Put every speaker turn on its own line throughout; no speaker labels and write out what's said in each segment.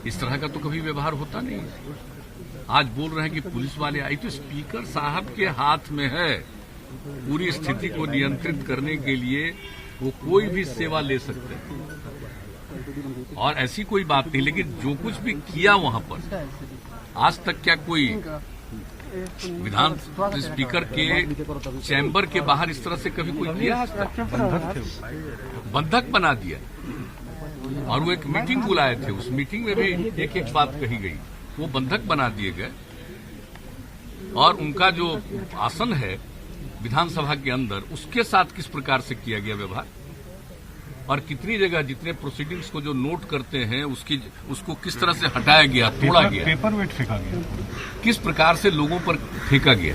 इस तरह का तो कभी व्यवहार होता नहीं है। आज बोल रहे हैं कि पुलिस वाले आई, तो स्पीकर साहब के हाथ में है पूरी स्थिति को नियंत्रित करने के लिए, वो कोई भी सेवा ले सकते हैं और ऐसी कोई बात नहीं। लेकिन जो कुछ भी किया वहां पर, आज तक क्या कोई विधान स्पीकर के चैम्बर के बाहर इस तरह से कभी कोई किया? आज तक बंधक बना दिया। और वो एक मीटिंग बुलाए थे, उस मीटिंग में भी एक एक बात कही गई, वो बंधक बना दिए गए। और उनका जो आसन है विधानसभा के अंदर, उसके साथ किस प्रकार से किया गया व्यवहार, और कितनी जगह जितने प्रोसीडिंग्स को जो नोट करते हैं उसको किस तरह से हटाया गया, तोड़ा गया,
पेपर वेट फेंका गया,
किस प्रकार से लोगों पर फेंका गया।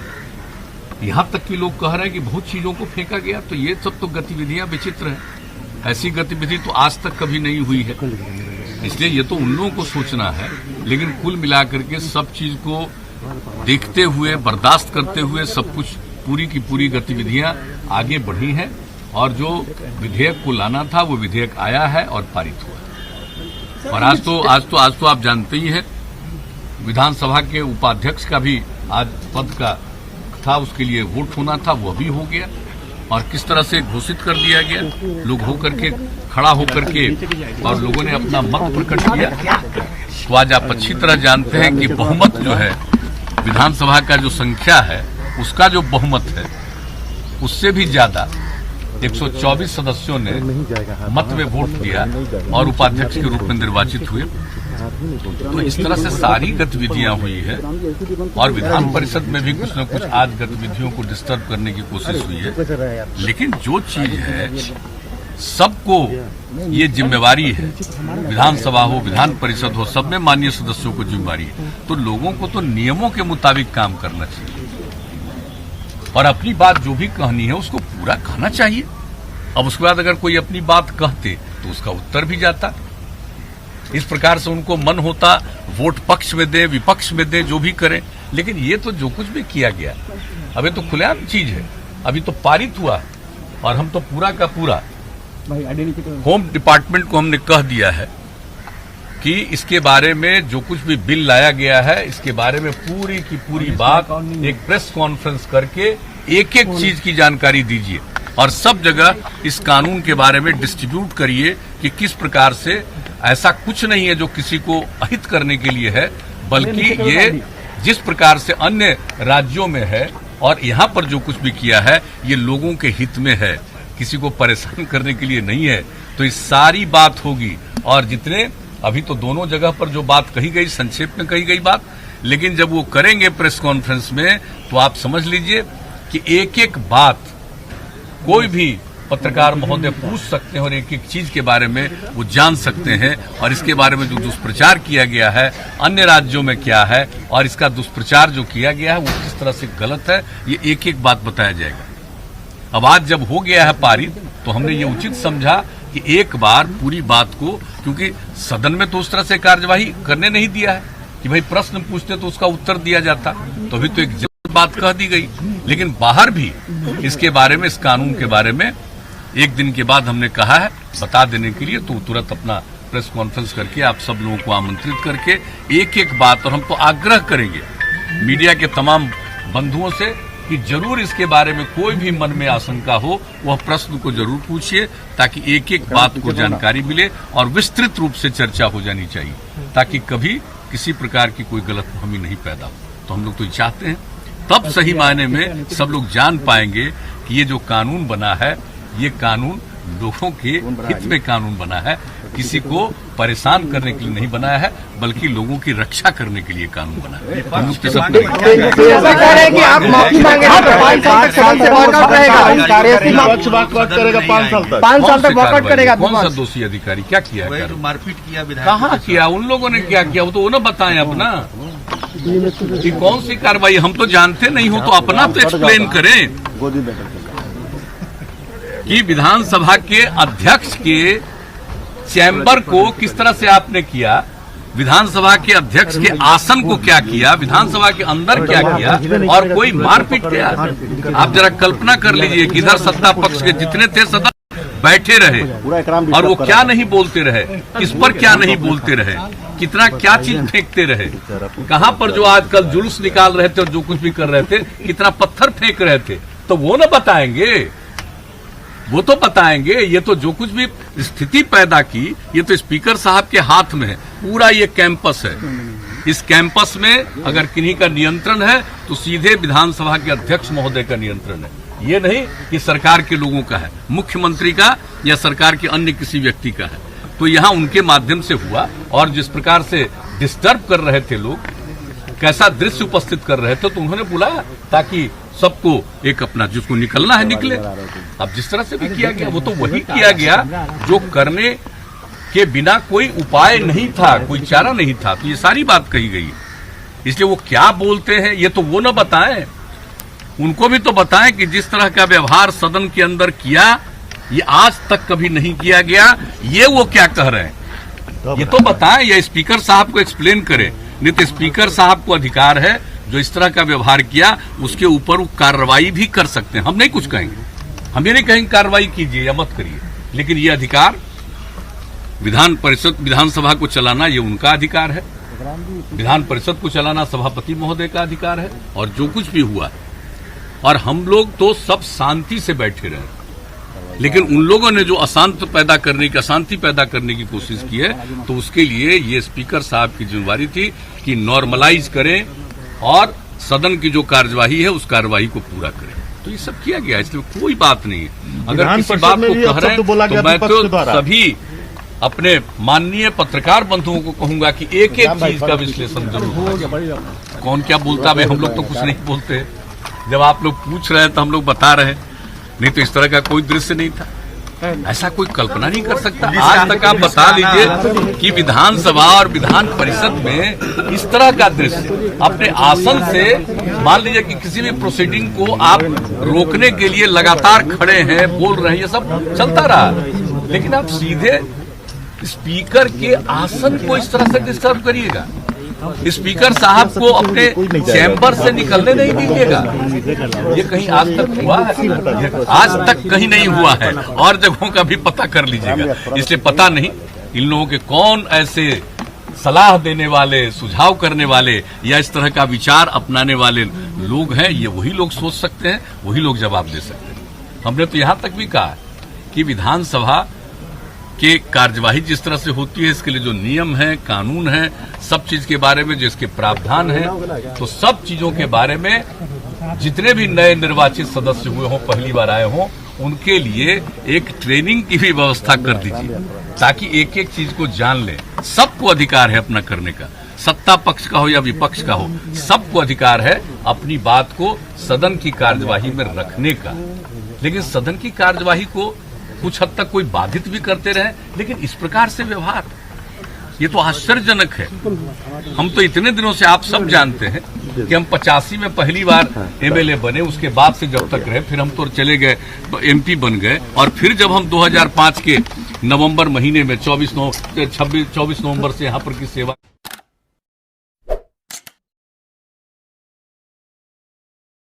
यहां तक कि लोग कह रहे हैं कि बहुत चीजों को फेंका गया। तो ये सब तो गतिविधियां विचित्र हैं। ऐसी गतिविधि तो आज तक कभी नहीं हुई है। इसलिए ये तो उन लोगों को सोचना है। लेकिन कुल मिलाकर के सब चीज को देखते हुए, बर्दाश्त करते हुए, सब कुछ पूरी की पूरी गतिविधियां आगे बढ़ी हैं और जो विधेयक को लाना था वो विधेयक आया है और पारित हुआ। और आज तो आप जानते ही हैं, विधानसभा के उपाध्यक्ष का भी आज पद का था, उसके लिए वोट होना था, वो भी हो गया। और किस तरह से घोषित कर दिया गया, लोग होकर के खड़ा होकर के और लोगों ने अपना मत प्रकट किया। तो आज आप अच्छी तरह जानते हैं कि बहुमत जो है विधानसभा का, जो संख्या है उसका जो बहुमत है, उससे भी ज्यादा 124 सदस्यों ने मत में वोट दिया और उपाध्यक्ष के रूप में निर्वाचित हुए। तो इस तरह से सारी गतिविधियां हुई है और विधान परिषद में भी कुछ न कुछ आज गतिविधियों को डिस्टर्ब करने की कोशिश हुई है। लेकिन जो चीज है, सबको ये जिम्मेवारी है, विधानसभा हो, विधान परिषद हो, सब में माननीय सदस्यों को जिम्मेवारी है। तो लोगों को तो नियमों के मुताबिक काम करना चाहिए और अपनी बात जो भी कहनी है उसको पूरा कहना चाहिए। अब उसके बाद अगर कोई अपनी बात कहते तो उसका उत्तर भी जाता। इस प्रकार से उनको मन होता वोट पक्ष में दे, विपक्ष में दे, जो भी करें। लेकिन ये तो जो कुछ भी किया गया, अभी तो खुलेआम चीज है, अभी तो पारित हुआ और हम तो पूरा का पूरा होम डिपार्टमेंट को हमने कह दिया है कि इसके बारे में जो कुछ भी बिल लाया गया है, इसके बारे में पूरी की पूरी बात एक प्रेस कॉन्फ्रेंस करके एक एक चीज की जानकारी दीजिए और सब जगह इस कानून के बारे में डिस्ट्रीब्यूट करिए कि किस प्रकार से ऐसा कुछ नहीं है जो किसी को अहित करने के लिए है, बल्कि ये जिस प्रकार से अन्य राज्यों में है और यहाँ पर जो कुछ भी किया है ये लोगों के हित में है, किसी को परेशान करने के लिए नहीं है। तो इस सारी बात होगी और जितने अभी तो दोनों जगह पर जो बात कही गई, संक्षेप में कही गई बात, लेकिन जब वो करेंगे प्रेस कॉन्फ्रेंस में तो आप समझ लीजिए कि एक एक बात कोई भी पत्रकार महोदय पूछ सकते हैं और एक एक चीज के बारे में वो जान सकते हैं। और इसके बारे में जो दुष्प्रचार किया गया है अन्य राज्यों में क्या है और इसका दुष्प्रचार जो किया गया है वो किस तरह से गलत है, ये एक एक बात बताया जाएगा। अब आज जब हो गया है पारित तो हमने ये उचित समझा कि एक बार पूरी बात को, क्योंकि सदन में तो उस तरह से कार्यवाही करने नहीं दिया है कि भाई प्रश्न पूछते तो उसका उत्तर दिया जाता, तो अभी तो एक बात कह दी गई। लेकिन बाहर भी इसके बारे में, इस कानून के बारे में एक दिन के बाद हमने कहा है बता देने के लिए, तो तुरंत अपना प्रेस कॉन्फ्रेंस करके आप सब लोगों को आमंत्रित करके एक एक बात, और हम तो आग्रह करेंगे मीडिया के तमाम बंधुओं से कि जरूर इसके बारे में कोई भी मन में आशंका हो वह प्रश्न को जरूर पूछिए ताकि एक एक बात को जानकारी मिले और विस्तृत रूप से चर्चा हो जानी चाहिए ताकि कभी किसी प्रकार की कोई गलतफहमी नहीं पैदा हो। तो हम लोग तो ये चाहते हैं, तब सही मायने में सब लोग जान पाएंगे कि ये जो कानून बना है ये कानून लोगों के हित में कानून बना है, किसी को परेशान करने के लिए नहीं बनाया है बल्कि लोगों की रक्षा करने के लिए कानून बना है।
आप माफी मांगे 5 साल तक सदन से वॉकआउट रहेगा, 5 साल तक वॉकआउट करेगा।
कौन सा दोषी अधिकारी क्या किया है?
मारपीट किया,
कहाँ किया? उन लोगों ने क्या किया वो तो वो ना बताएं अपना कि कौन सी कार्रवाई। हम तो जानते नहीं हो तो अपना तो एक्सप्लेन करें कि विधानसभा के अध्यक्ष के चैम्बर को किस तरह से आपने किया, विधानसभा के अध्यक्ष के आसन को क्या किया, विधानसभा के अंदर क्या किया और कोई मारपीट किया। आप जरा कल्पना कर लीजिए कि इधर सत्ता पक्ष के जितने थे सदस्य बैठे रहे और वो क्या नहीं बोलते रहे, किस पर क्या नहीं बोलते रहे, कितना क्या चीज फेंकते रहे, कहां पर जो आजकल जुलूस निकाल रहे थे और जो कुछ भी कर रहे थे, कितना पत्थर फेंक रहे थे, तो वो न बताएंगे, वो तो बताएंगे। ये तो जो कुछ भी स्थिति पैदा की, ये तो स्पीकर साहब के हाथ में है। पूरा ये कैंपस है, इस कैंपस में अगर किन्हीं का नियंत्रण है तो सीधे विधानसभा के अध्यक्ष महोदय का नियंत्रण है। ये नहीं कि सरकार के लोगों का है, मुख्यमंत्री का या सरकार के अन्य किसी व्यक्ति का है। तो यहाँ उनके माध्यम से हुआ, और जिस प्रकार से डिस्टर्ब कर रहे थे लोग, कैसा दृश्य उपस्थित कर रहे थे, तो उन्होंने बुलाया ताकि सबको एक अपना जिसको निकलना है निकले। अब जिस तरह से भी किया गया वो तो वही किया गया जो करने के बिना कोई उपाय नहीं था, कोई चारा नहीं था। तो ये सारी बात कही गई, इसलिए वो क्या बोलते हैं ये तो वो न बताएं, उनको भी तो बताएं कि जिस तरह का व्यवहार सदन के अंदर किया ये आज तक कभी नहीं किया गया। ये वो क्या कह रहे हैं ये तो बताएं, या स्पीकर साहब को एक्सप्लेन करें। नहीं तो स्पीकर साहब को अधिकार है जो इस तरह का व्यवहार किया उसके ऊपर वो कार्रवाई भी कर सकते हैं। हम नहीं कुछ कहेंगे, हम ये नहीं कहेंगे कार्रवाई कीजिए या मत करिए, लेकिन ये अधिकार विधान परिषद विधानसभा को चलाना ये उनका अधिकार है, विधान परिषद को चलाना सभापति महोदय का अधिकार है। और जो कुछ भी हुआ, और हम लोग तो सब शांति से बैठे रहे, लेकिन उन लोगों ने जो अशांति पैदा करने की कोशिश की है, तो उसके लिए ये स्पीकर साहब की जिम्मेवारी थी कि नॉर्मलाइज करें और सदन की जो कार्यवाही है उस कार्यवाही को पूरा करें। तो ये सब किया गया, इसलिए कोई बात नहीं है। अगर किसी बात को कह रहे हैं तो मैं तो सभी अपने माननीय पत्रकार बंधुओं को कहूंगा कि एक एक चीज का विश्लेषण जरूर होगा। कौन क्या बोलता है, हम लोग तो कुछ नहीं बोलते। जब आप लोग पूछ रहे हैं तो हम लोग बता रहे हैं, नहीं तो इस तरह का कोई दृश्य नहीं था, ऐसा कोई कल्पना नहीं कर सकता। आज तक आप बता लीजिए कि विधानसभा और विधान परिषद में इस तरह का दृश्य, अपने आसन से मान लीजिए कि किसी भी प्रोसीडिंग को आप रोकने के लिए लगातार खड़े हैं, बोल रहे हैं, ये सब चलता रहा, लेकिन आप सीधे स्पीकर के आसन को इस तरह से डिस्टर्ब करिएगा, स्पीकर साहब को अपने चैम्बर से निकलने नहीं दीजिएगा। ये कहीं आज तक हुआ है? आज तक कहीं नहीं हुआ है, और जगहों का भी पता कर लीजिएगा। इसलिए पता नहीं इन लोगों के कौन ऐसे सलाह देने वाले, सुझाव करने वाले या इस तरह का विचार अपनाने वाले लोग हैं। ये वही लोग सोच सकते हैं, वही लोग जवाब दे सकते हैं। हमने तो यहां तक भी कहा कि विधानसभा कि कार्यवाही जिस तरह से होती है इसके लिए जो नियम है, कानून है, सब चीज के बारे में जिसके प्रावधान है, तो सब चीजों के बारे में जितने भी नए निर्वाचित सदस्य हुए हों, पहली बार आए हों, उनके लिए एक ट्रेनिंग की भी व्यवस्था कर दीजिए ताकि एक एक चीज को जान लें। सबको अधिकार है अपना करने का, सत्ता पक्ष का हो या विपक्ष का हो, सबको अधिकार है अपनी बात को सदन की कार्यवाही में रखने का। लेकिन सदन की कार्यवाही को कुछ हद तक कोई बाधित भी करते रहे, लेकिन इस प्रकार से व्यवहार, ये तो आश्चर्यजनक है। हम तो इतने दिनों से आप सब जानते हैं कि हम 85 में पहली बार एमएलए बने, उसके बाद से जब तक रहे, फिर हम तो चले गए एमपी बन गए, और फिर जब हम 2005 के नवंबर महीने में 24 नवंबर से यहाँ पर की सेवा